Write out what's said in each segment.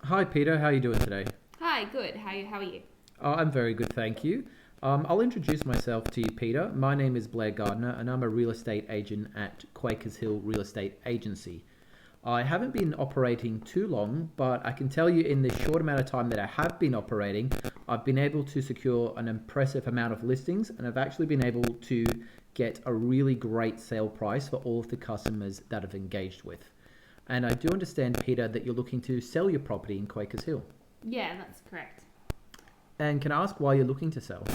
Hi, Peter. How are you doing today? Hi, good. How are you? I'm very good, thank you. I'll introduce myself to you, Peter. My name is Blair Gardner, and I'm a real estate agent at Quakers Hill Real Estate Agency. I haven't been operating too long, but I can tell you in the short amount of time that I have been operating, I've been able to secure an impressive amount of listings, and I've actually been able to get a really great sale price for all of the customers that I've engaged with. And I do understand, Peter, that you're looking to sell your property in Quakers Hill. Yeah, that's correct. And can I ask why you're looking to sell?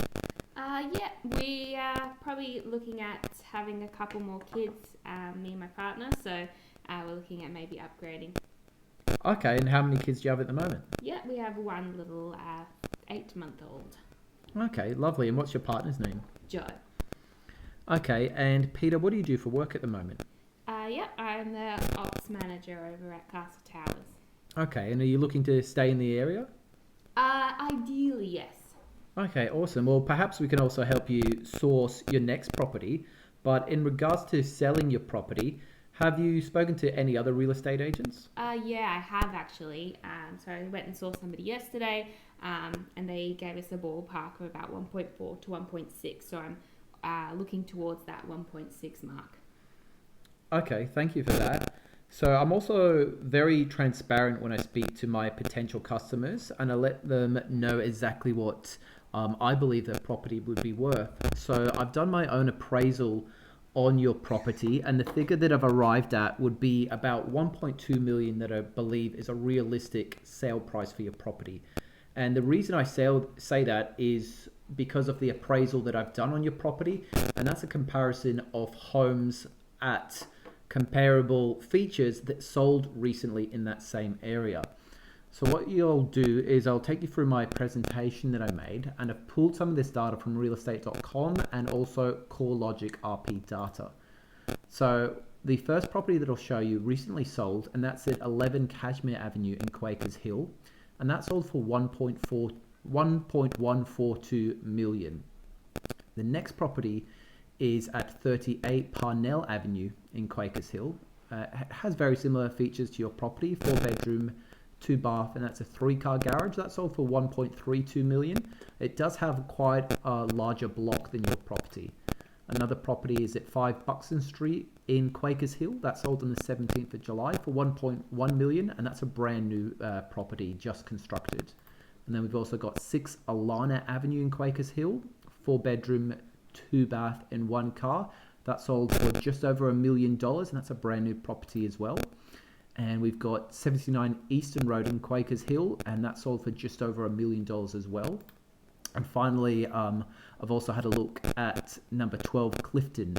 Yeah, we are probably looking at having a couple more kids, me and my partner, so we're looking at maybe upgrading. Okay, and how many kids do you have at the moment? Yeah, we have one little 8-month-old, Okay, lovely. And what's your partner's name? Joe. Okay, and Peter, what do you do for work at the moment? Yeah, I'm the ops manager over at Castle Towers. Okay, and are you looking to stay in the area? Ideally, yes. Okay, awesome. Well, perhaps we can also help you source your next property. But in regards to selling your property, have you spoken to any other real estate agents? Yeah, I have actually. So I went and saw somebody yesterday, and they gave us a ballpark of about 1.4 to 1.6. So I'm looking towards that 1.6 mark. Okay, thank you for that. So I'm also very transparent when I speak to my potential customers, and I let them know exactly what I believe their property would be worth. So I've done my own appraisal on your property, and the figure that I've arrived at would be about 1.2 million that I believe is a realistic sale price for your property. And the reason say that is because of the appraisal that I've done on your property, and that's a comparison of homes at comparable features that sold recently in that same area. So what you'll do is I'll take you through my presentation that I made, and I've pulled some of this data from realestate.com and also CoreLogic RP data. So the first property that I'll show you recently sold, and that's at 11 Cashmere Avenue in Quakers Hill, and that sold for 1.142 million. The next property is at 38 Parnell Avenue in Quakers Hill. It has very similar features to your property, 4 bedroom, 2 bath, and that's a 3 car garage. That sold for 1.32 million. It does have quite a larger block than your property. Another property is at 5 Buxton Street in Quakers Hill. That sold on the 17th of July for 1.1 million, and that's a brand new property just constructed. And then we've also got 6 Alana Avenue in Quakers Hill, 4 bedroom, 2 bath, and 1 car. That sold for just over $1 million, and that's a brand new property as well. And we've got 79 Eastern Road in Quakers Hill, and that sold for just over $1 million as well. And finally, I've also had a look at number 12 Clifton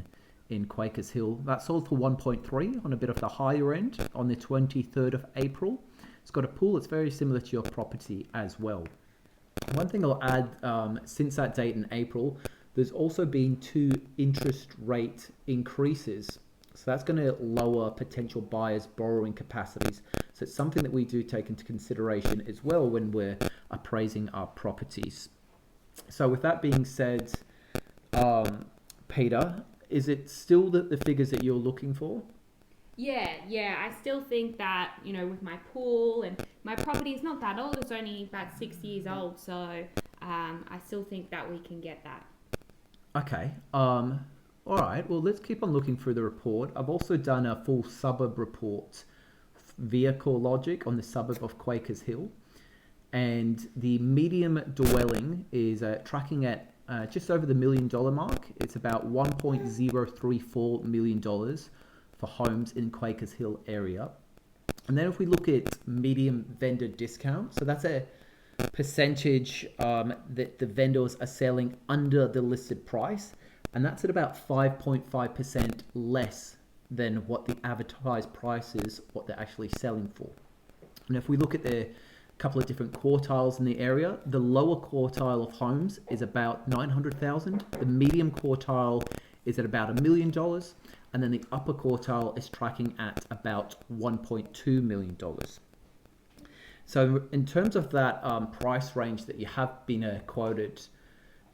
in Quakers Hill. That sold for 1.3 on a bit of the higher end on the 23rd of April. It's got a pool that's very similar to your property as well. One thing I'll add, since that date in April, there's also been 2 interest rate increases. So that's going to lower potential buyers' borrowing capacities. So it's something that we do take into consideration as well when we're appraising our properties. So with that being said, Peter, is it still the figures that you're looking for? Yeah. I still think that, with my pool and my property is not that old, it's only about 6 years old. So I still think that we can get that. Okay. All right. Well, let's keep on looking through the report. I've also done a full suburb report via CoreLogic on the suburb of Quakers Hill, and the medium dwelling is tracking at just over the $1 million mark. It's about $1.034 million for homes in Quakers Hill area. And then if we look at medium vendor discount, so that's a percentage that the vendors are selling under the listed price, and that's at about 5.5% less than what the advertised price is, what they're actually selling for. And if we look at the couple of different quartiles in the area, the lower quartile of homes is about 900,000. The medium quartile is at about $1 million, and then the upper quartile is tracking at about $1.2 million. So in terms of that price range that you have been quoted,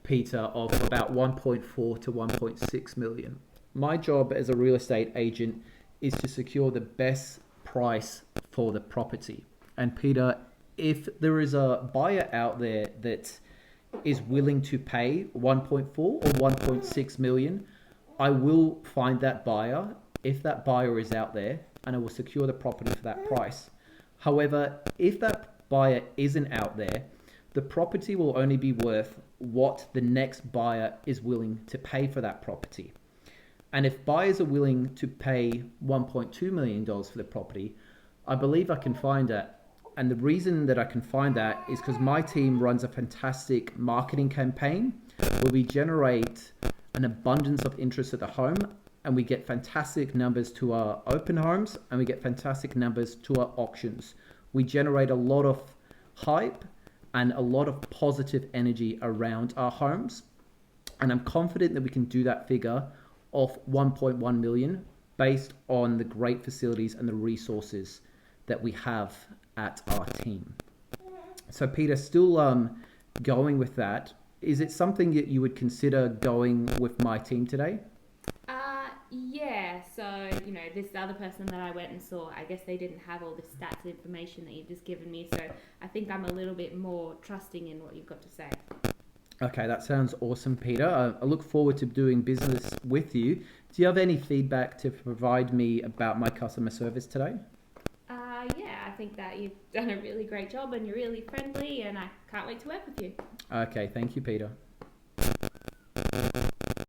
Peter, of about 1.4 to 1.6 million, my job as a real estate agent is to secure the best price for the property. And Peter, if there is a buyer out there that is willing to pay 1.4 or 1.6 million, I will find that buyer if that buyer is out there, and I will secure the property for that price. However, if that buyer isn't out there, the property will only be worth what the next buyer is willing to pay for that property. And if buyers are willing to pay $1.2 million for the property, I believe I can find that. And the reason that I can find that is because my team runs a fantastic marketing campaign where we generate an abundance of interest at the home, and we get fantastic numbers to our open homes, and we get fantastic numbers to our auctions. We generate a lot of hype and a lot of positive energy around our homes. And I'm confident that we can do that figure of 1.1 million based on the great facilities and the resources that we have at our team. So Peter, still going with that, is it something that you would consider going with my team today? Yeah, so, this other person that I went and saw, I guess they didn't have all the stats information that you've just given me, so I think I'm a little bit more trusting in what you've got to say. Okay, that sounds awesome, Peter. I look forward to doing business with you. Do you have any feedback to provide me about my customer service today? Yeah, I think that you've done a really great job and you're really friendly, and I can't wait to work with you. Okay, thank you, Peter.